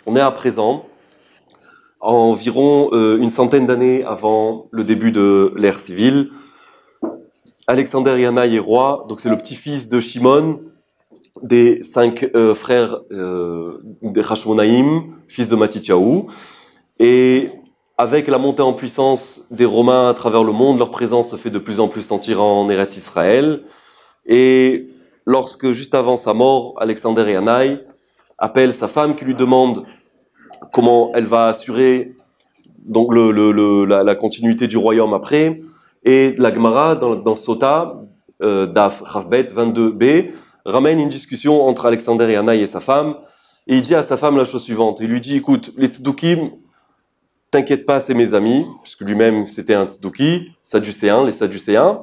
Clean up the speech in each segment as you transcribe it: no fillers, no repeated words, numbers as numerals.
On est à présent, environ une centaine d'années avant le début de l'ère civile. Alexander Yanaï est roi, donc c'est le petit-fils de Shimon, des 5 frères des Hashmonaïm, fils de Matityahu. Et avec la montée en puissance des Romains à travers le monde, leur présence se fait de plus en plus sentir en Eretz Israël. Et lorsque, juste avant sa mort, Alexander Yanaï appelle sa femme qui lui demande comment elle va assurer donc la continuité du royaume après. Et la Gemara, dans Sota, Daf Chavbet 22b, ramène une discussion entre Alexander Yanaï et sa femme. Et il dit à sa femme la chose suivante. Il lui dit, écoute, les tzdukim, t'inquiète pas, c'est mes amis, puisque lui-même c'était un tzduki, sadducéen, les sadducéens.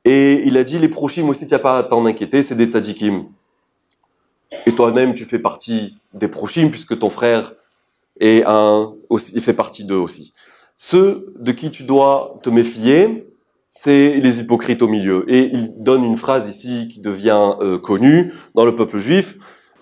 Et il a dit, les prochim aussi, tu n'as pas à t'en inquiéter, c'est des tzadikim. Et toi-même, tu fais partie des prochim, puisque ton frère il fait partie d'eux aussi. Ceux de qui tu dois te méfier, c'est les hypocrites au milieu. Et il donne une phrase ici qui devient connue dans le peuple juif.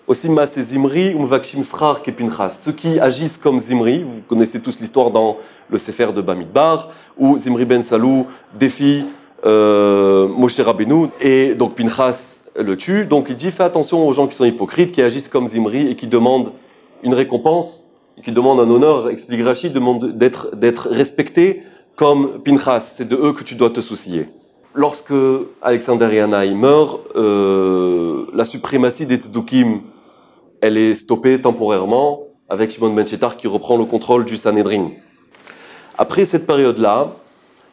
Osima c'est Zimri, umvakshim srar kepinchas. Ceux qui agissent comme Zimri, vous connaissez tous l'histoire dans le Sefer de Bamidbar, où Zimri ben Salou défie Moshe Rabbeinu, et donc Pinchas le tue. Donc il dit, fais attention aux gens qui sont hypocrites, qui agissent comme Zimri et qui demandent une récompense, qui demandent un honneur, explique Rashi, demande d'être respecté comme Pinchas. C'est de eux que tu dois te soucier. Lorsque Alexander Yanaï meurt, la suprématie des tzdukim, elle est stoppée temporairement avec Shimon ben Shetar qui reprend le contrôle du Sanhedrin. Après cette période-là,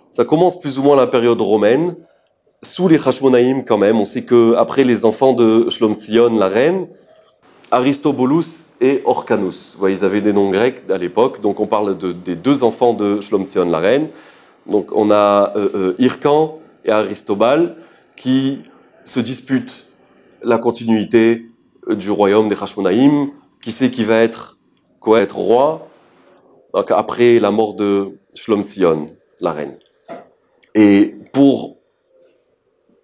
ça commence plus ou moins la période romaine, sous les Hashmonaïm quand même. On sait qu'après les enfants de Shlomtzion, la reine, Aristobulus et Orcanus. Ouais, ils avaient des noms grecs à l'époque, donc on parle des 2 enfants de Shlomtzion, la reine. Donc on a Hircan et Aristobal qui se disputent la continuité du royaume des Hashmonaïm. Qui c'est qui va être roi donc après la mort de Shlomtzion, la reine. Et pour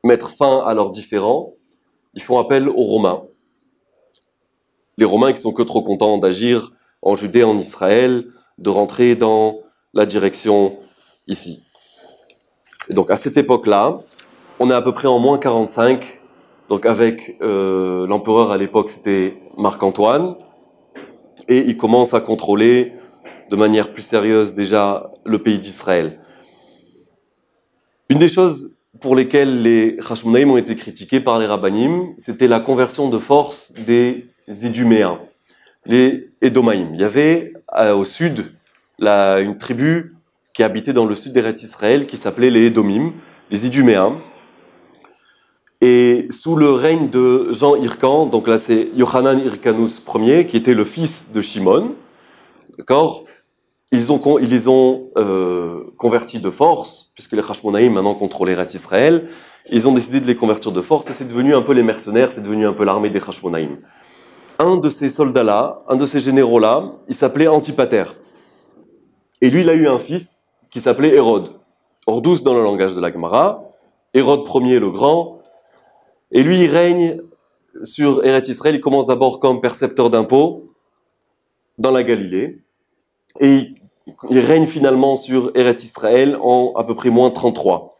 mettre fin à leurs différends, ils font appel aux Romains. Les Romains qui sont que trop contents d'agir en Judée, en Israël, de rentrer dans la direction ici. Et donc à cette époque-là, on est à peu près en moins 45, donc avec l'empereur à l'époque c'était Marc-Antoine, et il commence à contrôler de manière plus sérieuse déjà le pays d'Israël. Une des choses pour lesquelles les Hashmonaïm ont été critiqués par les Rabbanim, c'était la conversion de force des Iduméens, les Édomaïm. Il y avait au sud une tribu qui habitait dans le sud d'Eretz Israël qui s'appelait les Édomim, les Iduméens. Et sous le règne de Jean Hircan, donc là c'est Yochanan Hircanus Ier, qui était le fils de Shimon, d'accord ? Ils les ont convertis de force, puisque les Hashmonaïm maintenant contrôlaient Eretz Israël. Ils ont décidé de les convertir de force, et c'est devenu un peu les mercenaires, c'est devenu un peu l'armée des Hashmonaïm. Un de ces soldats-là, un de ces généraux-là, il s'appelait Antipater. Et lui, il a eu un fils qui s'appelait Hérode. Ordus dans le langage de la Gemara, Hérode Ier le Grand. Et lui, il règne sur Eretz Israël. Il commence d'abord comme percepteur d'impôts dans la Galilée. Et il règne finalement sur Eretz Israël en à peu près moins 33.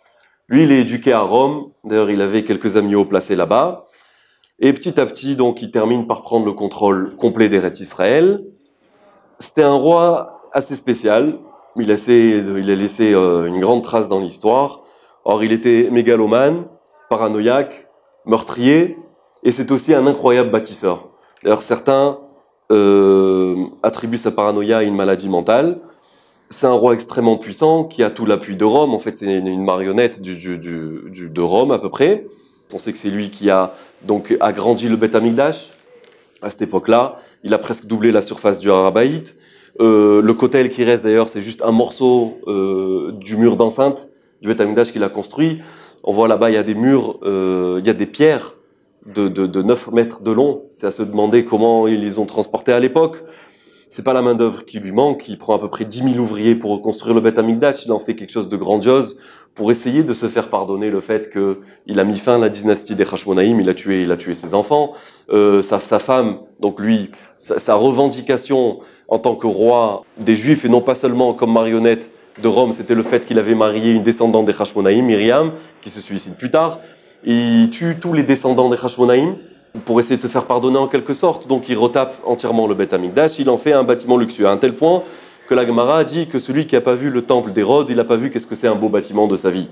Lui, il est éduqué à Rome. D'ailleurs, il avait quelques amis haut placés là-bas. Et petit à petit, donc, il termine par prendre le contrôle complet d'Eretz Israël. C'était un roi assez spécial. Il a laissé une grande trace dans l'histoire. Or, il était mégalomane, paranoïaque, meurtrier, et c'est aussi un incroyable bâtisseur. D'ailleurs, certains attribuent sa paranoïa à une maladie mentale. C'est un roi extrêmement puissant qui a tout l'appui de Rome. En fait, c'est une marionnette de Rome à peu près. On sait que c'est lui qui a donc agrandi le Beth Amikdash. À cette époque-là, il a presque doublé la surface du Harabaït. Le kotel qui reste d'ailleurs, c'est juste un morceau du mur d'enceinte du Beth Amikdash qu'il a construit. On voit là-bas, il y a des murs, il y a des pierres de 9 mètres de long. C'est à se demander comment ils les ont transportés à l'époque. C'est pas la main-d'œuvre qui lui manque. Il prend à peu près 10 000 ouvriers pour reconstruire le Beth Amikdash. Il en fait quelque chose de grandiose pour essayer de se faire pardonner le fait qu'il a mis fin à la dynastie des Hashmonaïm, il a tué ses enfants, sa femme, donc lui, sa revendication en tant que roi des Juifs, et non pas seulement comme marionnette de Rome, c'était le fait qu'il avait marié une descendante des Hashmonaïm, Myriam, qui se suicide plus tard. Il tue tous les descendants des Hashmonaïm pour essayer de se faire pardonner en quelque sorte. Donc il retape entièrement le Beth Amikdash, il en fait un bâtiment luxueux, à un tel point que la Gemara a dit que celui qui n'a pas vu le temple d'Hérode, il n'a pas vu qu'est-ce que c'est un beau bâtiment de sa vie.